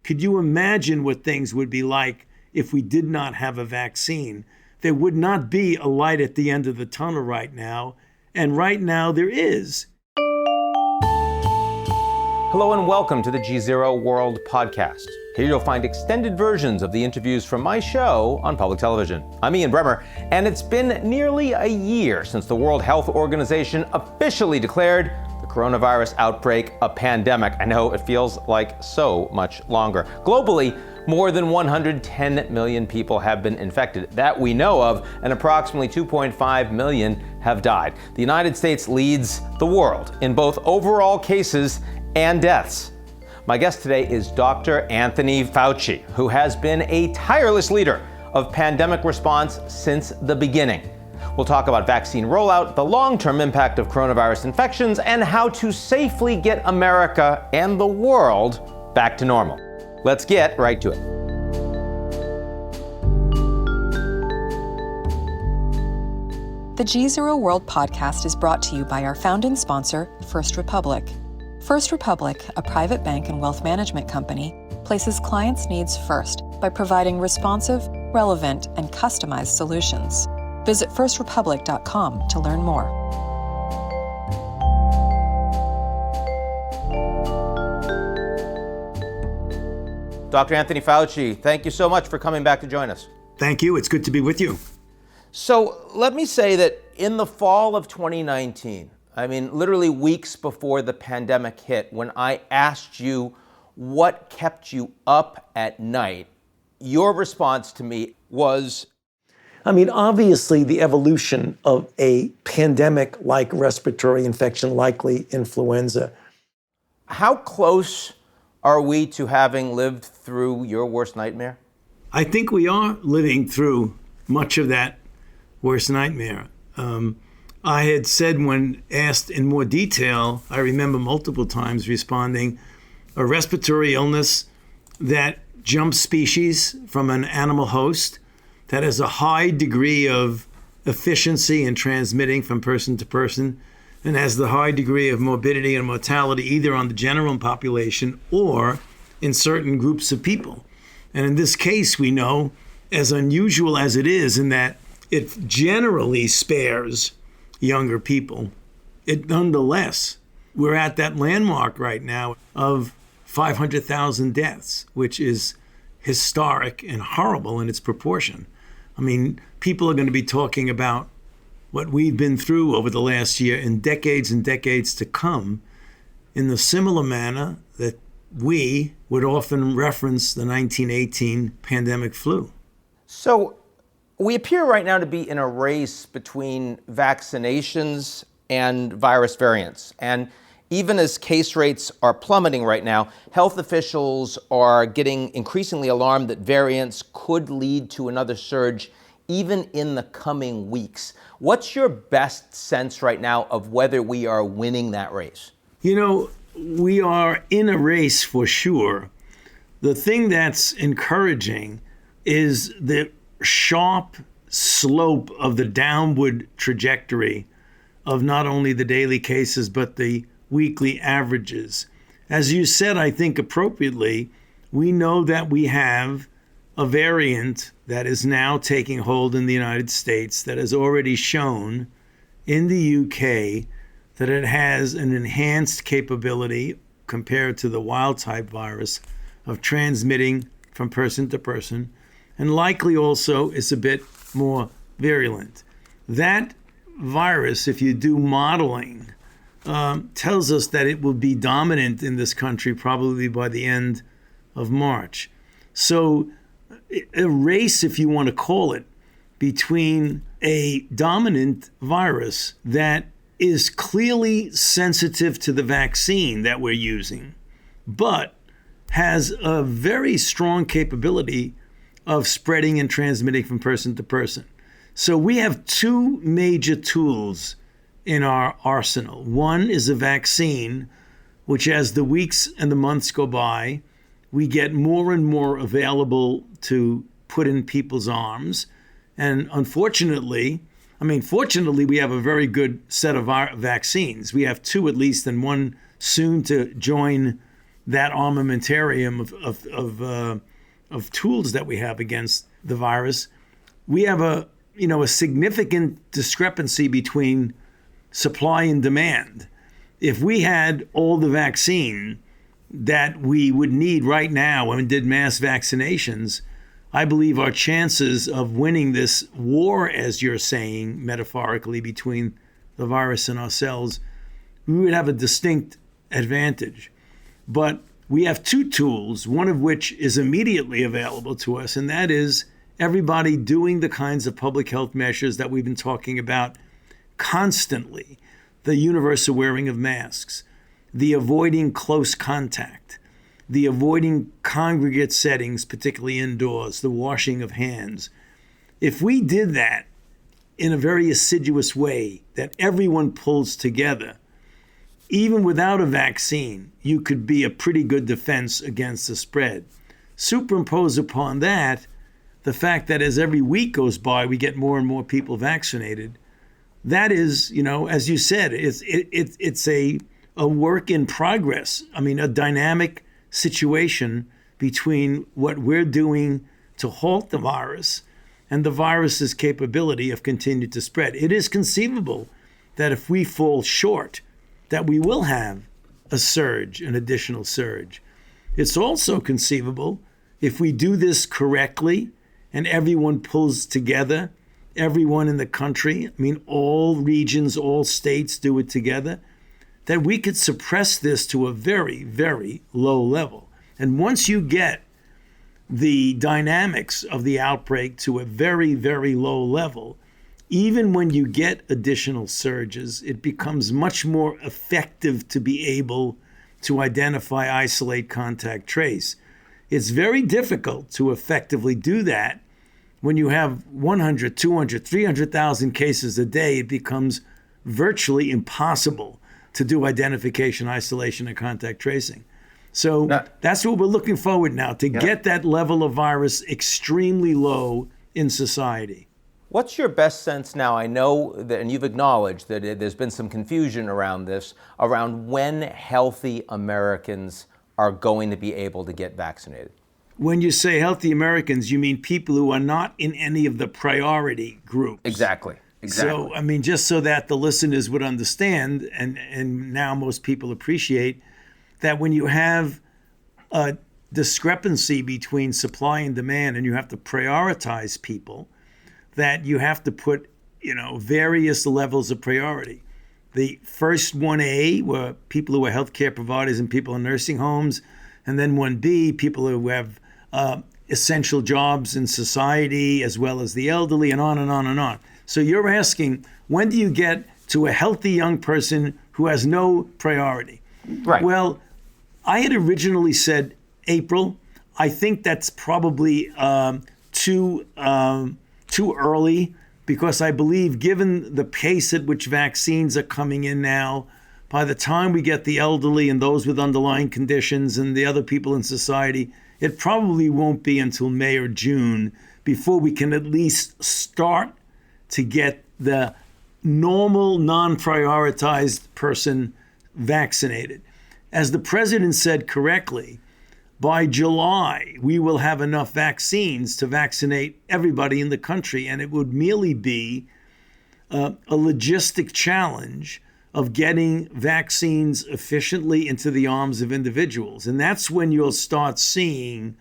Could you imagine what things would be like if we did not have a vaccine? There would not be a light at the end of the tunnel right now. And right now there is. Hello and welcome to the GZERO World Podcast. Here you'll find extended versions of the interviews from my show on public television. I'm Ian Bremmer, and it's been nearly a year since the World Health Organization officially declared the coronavirus outbreak a pandemic. I know it feels like so much longer. Globally, more than 110 million people have been infected that we know of, and approximately 2.5 million have died. The United States leads the world in both overall cases and deaths. My guest today is Dr. Anthony Fauci, who has been a tireless leader of pandemic response since the beginning. We'll talk about vaccine rollout, the long-term impact of coronavirus infections, and how to safely get America and the world back to normal. Let's get right to it. The GZERO World Podcast is brought to you by our founding sponsor, First Republic. First Republic, a private bank and wealth management company, places clients' needs first by providing responsive, relevant, and customized solutions. Visit firstrepublic.com to learn more. Dr. Anthony Fauci, thank you so much for coming back to join us. Thank you. It's good to be with you. So let me say that in the fall of 2019, literally weeks before the pandemic hit, when I asked you what kept you up at night, your response to me was... Obviously, the evolution of a pandemic like respiratory infection, likely influenza. How close are we to having lived through your worst nightmare? I think we are living through much of that worst nightmare. I had said when asked in more detail, I remember multiple times responding, a respiratory illness that jumps species from an animal host, that has a high degree of efficiency in transmitting from person to person, and has the high degree of morbidity and mortality either on the general population or in certain groups of people. And in this case, we know, as unusual as it is in that it generally spares younger people, it nonetheless, we're at that landmark right now of 500,000 deaths, which is historic and horrible in its proportion. People are going to be talking about what we've been through over the last year in decades and decades to come in the similar manner that we would often reference the 1918 pandemic flu. So we appear right now to be in a race between vaccinations and virus variants. And even as case rates are plummeting right now, health officials are getting increasingly alarmed that variants could lead to another surge even in the coming weeks. What's your best sense right now of whether we are winning that race? We are in a race for sure. The thing that's encouraging is the sharp slope of the downward trajectory of not only the daily cases, but the weekly averages. As you said, I think appropriately, we know that we have a variant that is now taking hold in the United States that has already shown in the UK that it has an enhanced capability compared to the wild type virus of transmitting from person to person, and likely also is a bit more virulent. That virus, if you do modeling, tells us that it will be dominant in this country probably by the end of March. So a race, if you want to call it, between a dominant virus that is clearly sensitive to the vaccine that we're using, but has a very strong capability of spreading and transmitting from person to person. So we have two major tools in our arsenal. One is a vaccine, which as the weeks and the months go by, we get more and more available to put in people's arms. And unfortunately, fortunately, we have a very good set of our vaccines. We have two at least, and one soon to join that armamentarium of tools that we have against the virus, we have a significant discrepancy between supply and demand. If we had all the vaccine that we would need right now when we did mass vaccinations, I believe our chances of winning this war, as you're saying, metaphorically, between the virus and ourselves, we would have a distinct advantage. But we have two tools, one of which is immediately available to us, and that is everybody doing the kinds of public health measures that we've been talking about constantly. The universal wearing of masks, the avoiding close contact, the avoiding congregate settings, particularly indoors, the washing of hands. If we did that in a very assiduous way, that everyone pulls together, even without a vaccine, you could be a pretty good defense against the spread. Superimpose upon that the fact that as every week goes by, we get more and more people vaccinated. That is, as you said, it's a work in progress. I mean, a dynamic situation between what we're doing to halt the virus and the virus's capability of continuing to spread. It is conceivable that if we fall short, that we will have a surge, an additional surge. It's also conceivable if we do this correctly and everyone pulls together, everyone in the country, all regions, all states do it together, that we could suppress this to a very, very low level. And once you get the dynamics of the outbreak to a very, very low level, even when you get additional surges, it becomes much more effective to be able to identify, isolate, contact, trace. It's very difficult to effectively do that when you have 100, 200, 300,000 cases a day. It becomes virtually impossible to do identification, isolation, and contact tracing. So that's what we're looking forward now, to get that level of virus extremely low in society. What's your best sense now? I know that, and you've acknowledged that there's been some confusion around this, around when healthy Americans are going to be able to get vaccinated. When you say healthy Americans, you mean people who are not in any of the priority groups. Exactly. So, just so that the listeners would understand, and now most people appreciate, that when you have a discrepancy between supply and demand and you have to prioritize people, that you have to put, various levels of priority. The first 1A were people who are healthcare providers and people in nursing homes, and then 1B, people who have essential jobs in society, as well as the elderly, and on and on and on. So you're asking, when do you get to a healthy young person who has no priority? Right. Well, I had originally said April. I think that's probably too early, because I believe, given the pace at which vaccines are coming in now, by the time we get the elderly and those with underlying conditions and the other people in society, it probably won't be until May or June before we can at least start to get the normal, non-prioritized person vaccinated. As the president said correctly, by July, we will have enough vaccines to vaccinate everybody in the country, and it would merely be a logistic challenge of getting vaccines efficiently into the arms of individuals. And that's when you'll start seeing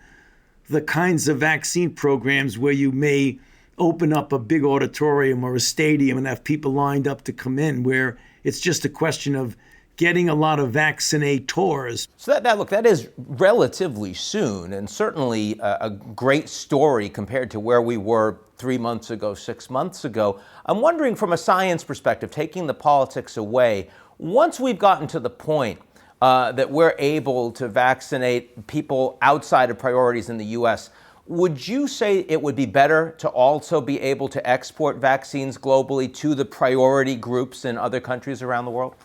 the kinds of vaccine programs where you may open up a big auditorium or a stadium and have people lined up to come in, where it's just a question of getting a lot of vaccinators. So that is relatively soon, and certainly a great story compared to where we were 3 months ago, 6 months ago. I'm wondering, from a science perspective, taking the politics away, once we've gotten to the point that we're able to vaccinate people outside of priorities in the U.S., would you say it would be better to also be able to export vaccines globally to the priority groups in other countries around the world?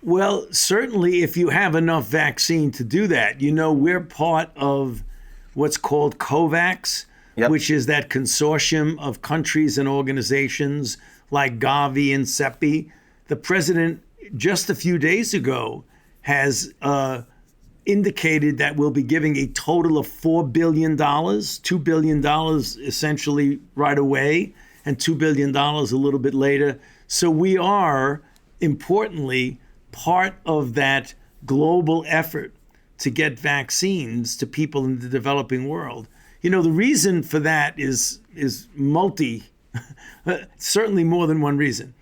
Well, certainly if you have enough vaccine to do that. We're part of what's called COVAX, which is that consortium of countries and organizations like Gavi and CEPI. The president, just a few days ago, has indicated that we'll be giving a total of $4 billion, $2 billion essentially right away, and $2 billion a little bit later. So we are, importantly, part of that global effort to get vaccines to people in the developing world. You know, the reason for that is certainly more than one reason.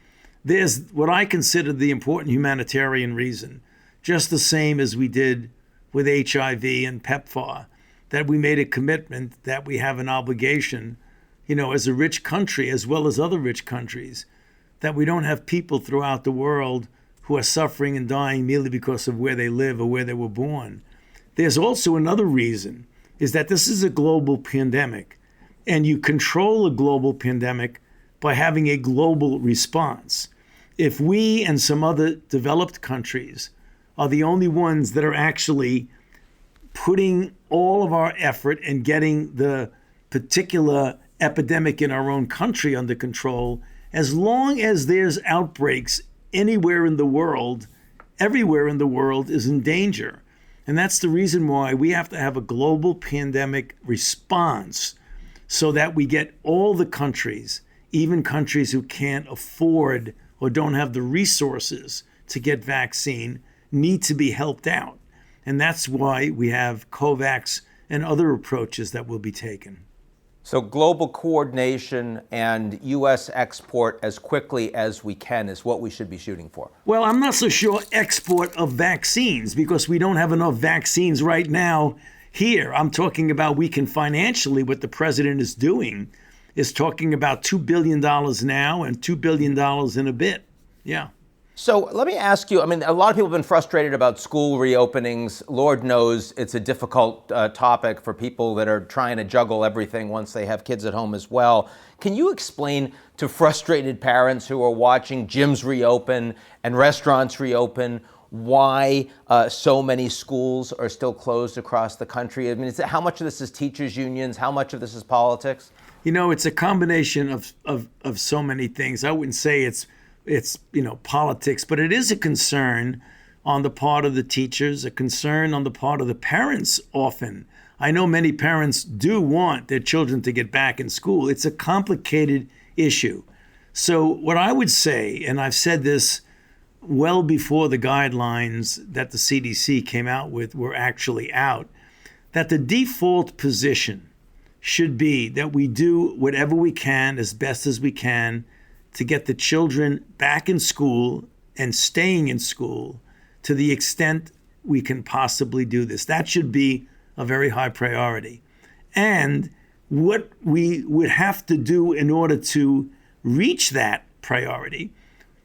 There's what I consider the important humanitarian reason, just the same as we did with HIV and PEPFAR, that we made a commitment that we have an obligation, you know, as a rich country as well as other rich countries, that we don't have people throughout the world who are suffering and dying merely because of where they live or where they were born. There's also another reason, is that this is a global pandemic, and you control a global pandemic by having a global response. If we and some other developed countries are the only ones that are actually putting all of our effort and getting the particular epidemic in our own country under control, as long as there's outbreaks anywhere in the world, everywhere in the world is in danger. And that's the reason why we have to have a global pandemic response, so that we get all the countries, even countries who can't afford or don't have the resources to get vaccine, need to be helped out. And that's why we have COVAX and other approaches that will be taken. So global coordination and U.S. export as quickly as we can is what we should be shooting for. Well, I'm not so sure export of vaccines, because we don't have enough vaccines right now here. I'm talking about we can financially, what the president is doing is talking about $2 billion now and $2 billion in a bit. Yeah. So let me ask you, I mean, a lot of people have been frustrated about school reopenings. Lord knows it's a difficult topic for people that are trying to juggle everything once they have kids at home as well. Can you explain to frustrated parents who are watching gyms reopen and restaurants reopen why so many schools are still closed across the country? I mean, how much of this is teachers' unions? How much of this is politics? You know, it's a combination of so many things. I wouldn't say it's politics, but it is a concern on the part of the teachers, a concern on the part of the parents often. I know many parents do want their children to get back in school. It's a complicated issue. So what I would say, and I've said this well before the guidelines that the CDC came out with were actually out, that the default position should be that we do whatever we can as best as we can to get the children back in school and staying in school to the extent we can possibly do this. That should be a very high priority. And what we would have to do in order to reach that priority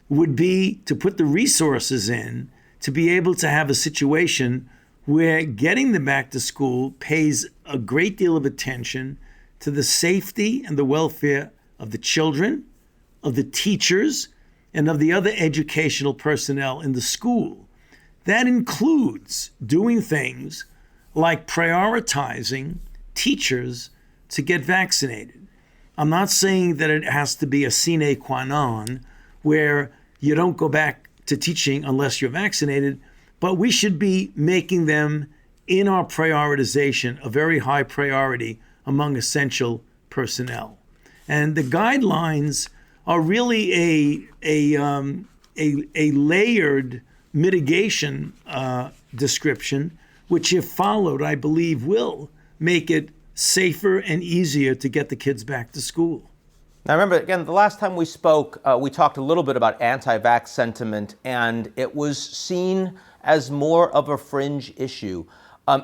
would be to put the resources in to be able to have a situation where getting them back to school pays a great deal of attention to the safety and the welfare of the children, of the teachers, and of the other educational personnel in the school. That includes doing things like prioritizing teachers to get vaccinated. I'm not saying that it has to be a sine qua non where you don't go back to teaching unless you're vaccinated, but we should be making them, in our prioritization, a very high priority among essential personnel. And the guidelines are really a layered mitigation description, which, if followed, I believe will make it safer and easier to get the kids back to school. Now, remember, again, the last time we spoke, we talked a little bit about anti-vax sentiment, and it was seen as more of a fringe issue.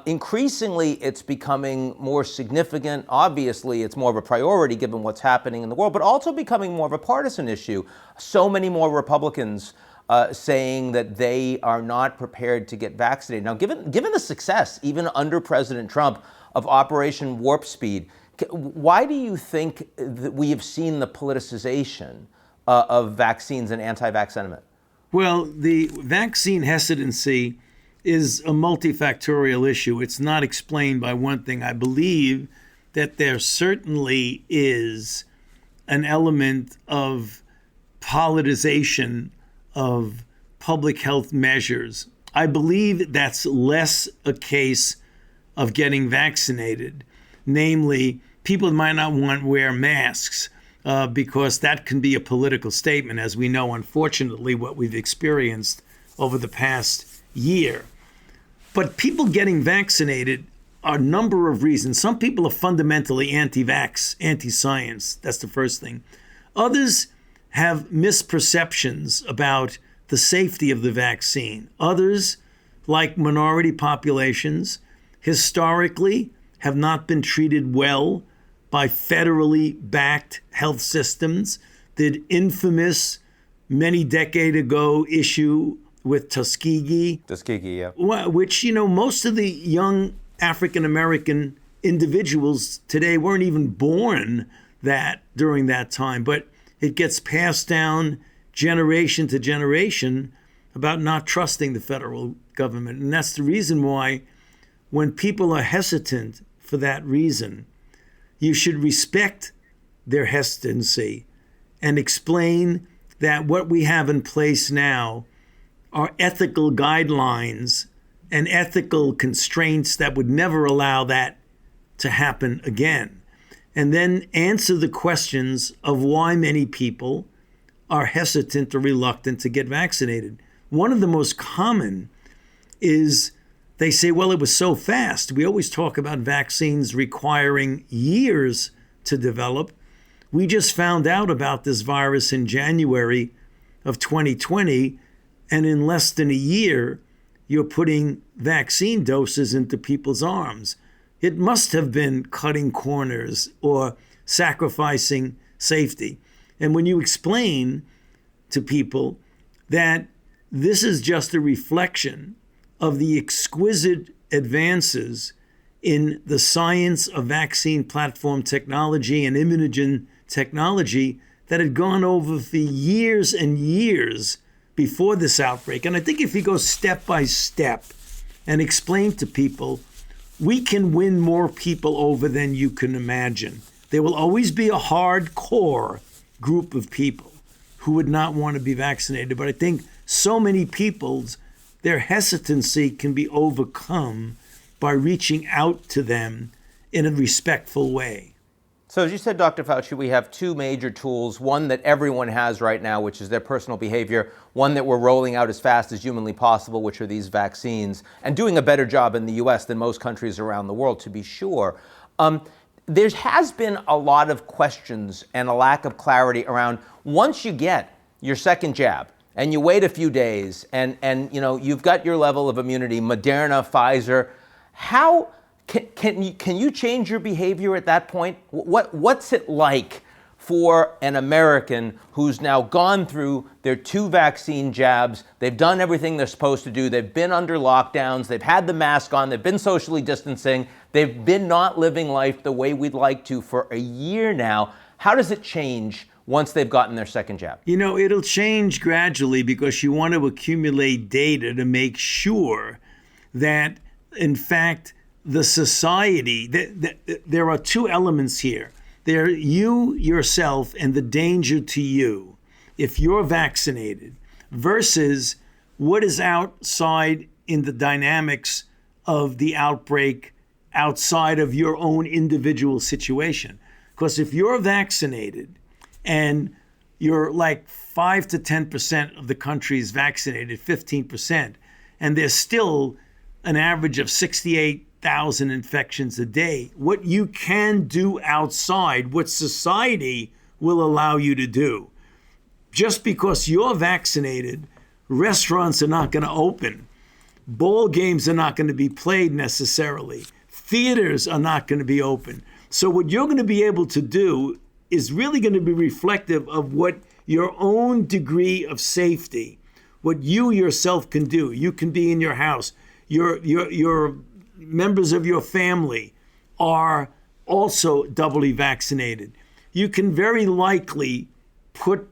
Increasingly, it's becoming more significant. Obviously, it's more of a priority given what's happening in the world, but also becoming more of a partisan issue. So many more Republicans saying that they are not prepared to get vaccinated. Now, given the success, even under President Trump, of Operation Warp Speed, why do you think that we have seen the politicization of vaccines and anti-vax sentiment? Well, the vaccine hesitancy is a multifactorial issue. It's not explained by one thing. I believe that there certainly is an element of politicization of public health measures I believe that's less a case of getting vaccinated. Namely, people might not want to wear masks because that can be a political statement, as we know, unfortunately, what we've experienced over the past year. But people getting vaccinated are a number of reasons. Some people are fundamentally anti-vax, anti-science. That's the first thing. Others have misperceptions about the safety of the vaccine. Others, like minority populations, historically have not been treated well by federally backed health systems. The infamous, many decades ago issue with Tuskegee. Tuskegee, yeah. Which, most of the young African American individuals today weren't even born during that time. But it gets passed down generation to generation about not trusting the federal government. And that's the reason why when people are hesitant for that reason, you should respect their hesitancy and explain that what we have in place now are ethical guidelines and ethical constraints that would never allow that to happen again. And then answer the questions of why many people are hesitant or reluctant to get vaccinated. One of the most common is they say, well, it was so fast. We always talk about vaccines requiring years to develop. We just found out about this virus in January of 2020, and in less than a year, you're putting vaccine doses into people's arms. It must have been cutting corners or sacrificing safety. And when you explain to people that this is just a reflection of the exquisite advances in the science of vaccine platform technology and immunogen technology that had gone over for years and years before this outbreak. And I think if you go step by step and explain to people, we can win more people over than you can imagine. There will always be a hardcore group of people who would not want to be vaccinated. But I think so many people's, their hesitancy can be overcome by reaching out to them in a respectful way. So as you said, Dr. Fauci, we have two major tools, one that everyone has right now, which is their personal behavior, one that we're rolling out as fast as humanly possible, which are these vaccines, and doing a better job in the U.S. than most countries around the world, to be sure. There has been a lot of questions and a lack of clarity around once you get your second jab and you wait a few days and you've got your level of immunity, Moderna, Pfizer, how can you change your behavior at that point? What's it like for an American who's now gone through their 2 vaccine jabs? They've done everything they're supposed to do. They've been under lockdowns. They've had the mask on. They've been socially distancing. They've been not living life the way we'd like to for a year now. How does it change once they've gotten their second jab? It'll change gradually because you want to accumulate data to make sure that, in fact, the society, there are 2 elements here. There are you, yourself, and the danger to you if you're vaccinated versus what is outside in the dynamics of the outbreak outside of your own individual situation. Because if you're vaccinated and you're like 5 to 10% of the country is vaccinated, 15%, and there's still an average of 68,000 infections a day, what you can do outside, what society will allow you to do. Just because you're vaccinated, restaurants are not going to open. Ball games are not going to be played necessarily. Theaters are not going to be open. So what you're going to be able to do is really going to be reflective of what your own degree of safety, what you yourself can do. You can be in your house. Your members of your family are also doubly vaccinated. You can very likely put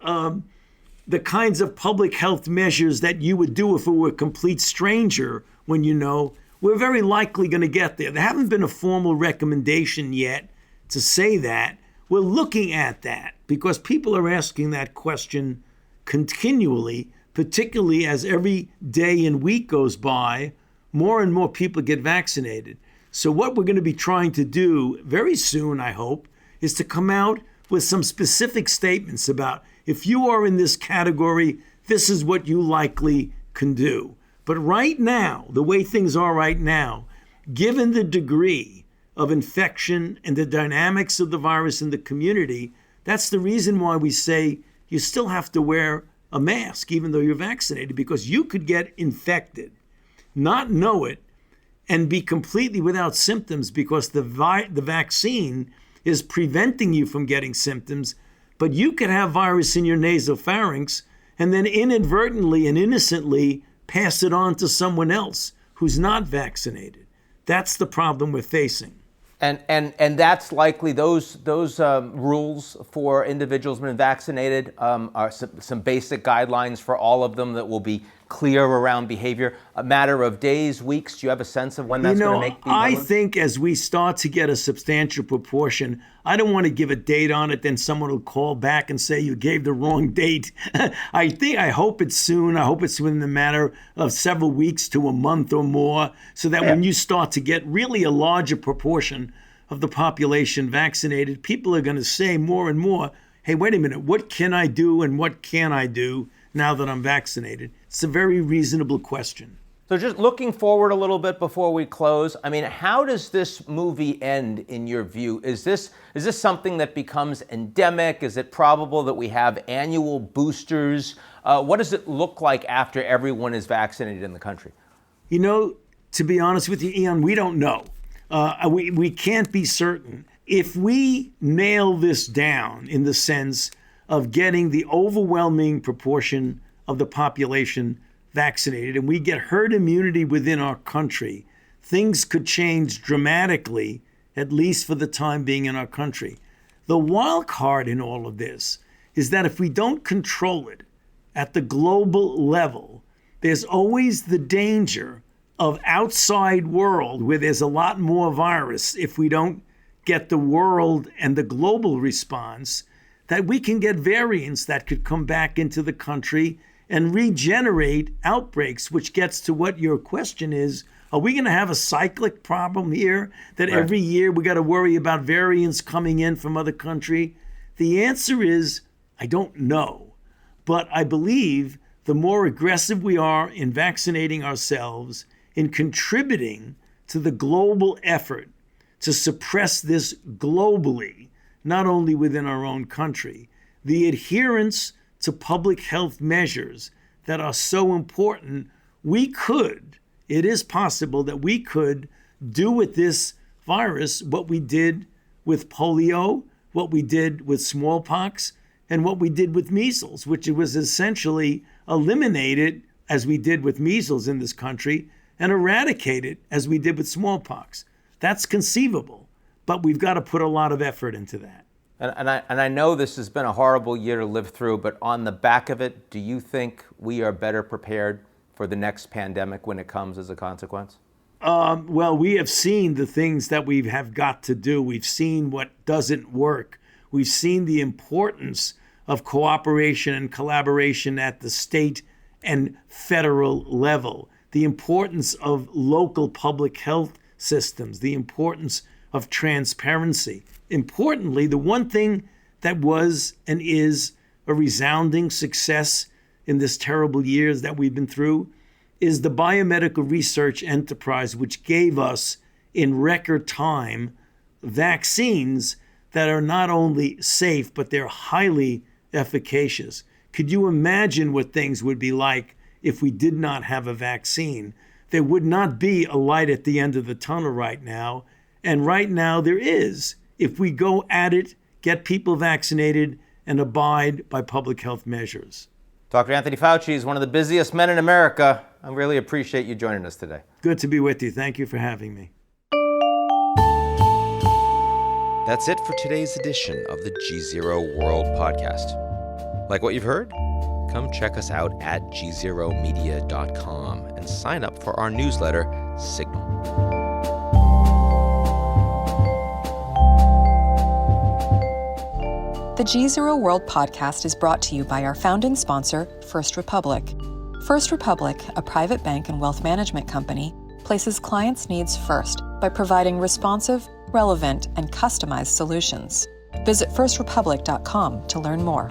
the kinds of public health measures that you would do if it were a complete stranger when we're very likely going to get there. There haven't been a formal recommendation yet to say that. We're looking at that because people are asking that question continually. particularly as every day and week goes by, more and more people get vaccinated. So what we're going to be trying to do very soon, I hope, is to come out with some specific statements about if you are in this category, this is what you likely can do. But right now, the way things are right now, given the degree of infection and the dynamics of the virus in the community, that's the reason why we say you still have to wear a mask even though you're vaccinated, because you could get infected, not know it, and be completely without symptoms because the vaccine is preventing you from getting symptoms, but you could have virus in your nasopharynx and then inadvertently and innocently pass it on to someone else who's not vaccinated. That's the problem we're facing. And that's likely those rules for individuals who've been vaccinated are some basic guidelines for all of them that will be clear around behavior. A matter of days, weeks. Do you have a sense of when that's going to make the I think as we start to get a substantial proportion, I don't want to give a date on it, then someone will call back and say you gave the wrong date. I hope it's soon. I hope it's within the matter of several weeks to a month or more, so that when you start to get really a larger proportion of the population vaccinated, people are going to say more and more, hey, wait a minute, what can I do and what can't I do now that I'm vaccinated? It's a very reasonable question. So just looking forward a little bit before we close, I mean, how does this movie end in your view? Is this something that becomes endemic? Is it probable that we have annual boosters? What does it look like after everyone is vaccinated in the country? You know, to be honest with you, Ian, we don't know. We can't be certain. If we nail this down in the sense of getting the overwhelming proportion of the population vaccinated and we get herd immunity within our country, things could change dramatically, at least for the time being in our country. The wild card in all of this is that if we don't control it at the global level, there's always the danger of outside world where there's a lot more virus. If we don't get the world and the global response, that we can get variants that could come back into the country and regenerate outbreaks, which gets to what your question is. Are we going to have a cyclic problem here that every year we got to worry about variants coming in from other country? The answer is, I don't know. But I believe the more aggressive we are in vaccinating ourselves, in contributing to the global effort to suppress this globally, not only within our own country, the adherence to public health measures that are so important, it is possible that we could do with this virus what we did with polio, what we did with smallpox, and what we did with measles, which was essentially eliminated, as we did with measles in this country, and eradicated, as we did with smallpox. That's conceivable, but we've got to put a lot of effort into that. And I know this has been a horrible year to live through, but on the back of it, do you think we are better prepared for the next pandemic when it comes as a consequence? Well, we have seen the things that we have got to do. We've seen what doesn't work. We've seen the importance of cooperation and collaboration at the state and federal level, the importance of local public health systems, the importance of transparency. Importantly, the one thing that was and is a resounding success in this terrible years that we've been through is the biomedical research enterprise, which gave us in record time vaccines that are not only safe, but they're highly efficacious. Could you imagine what things would be like if we did not have a vaccine? There would not be a light at the end of the tunnel right now. And right now there is, if we go at it, get people vaccinated, and abide by public health measures. Dr. Anthony Fauci is one of the busiest men in America. I really appreciate you joining us today. Good to be with you. Thank you for having me. That's it for today's edition of the GZERO World Podcast. Like what you've heard? Come check us out at GZEROmedia.com and sign up for our newsletter, Signal. The GZERO World Podcast is brought to you by our founding sponsor, First Republic. First Republic, a private bank and wealth management company, places clients' needs first by providing responsive, relevant, and customized solutions. Visit firstrepublic.com to learn more.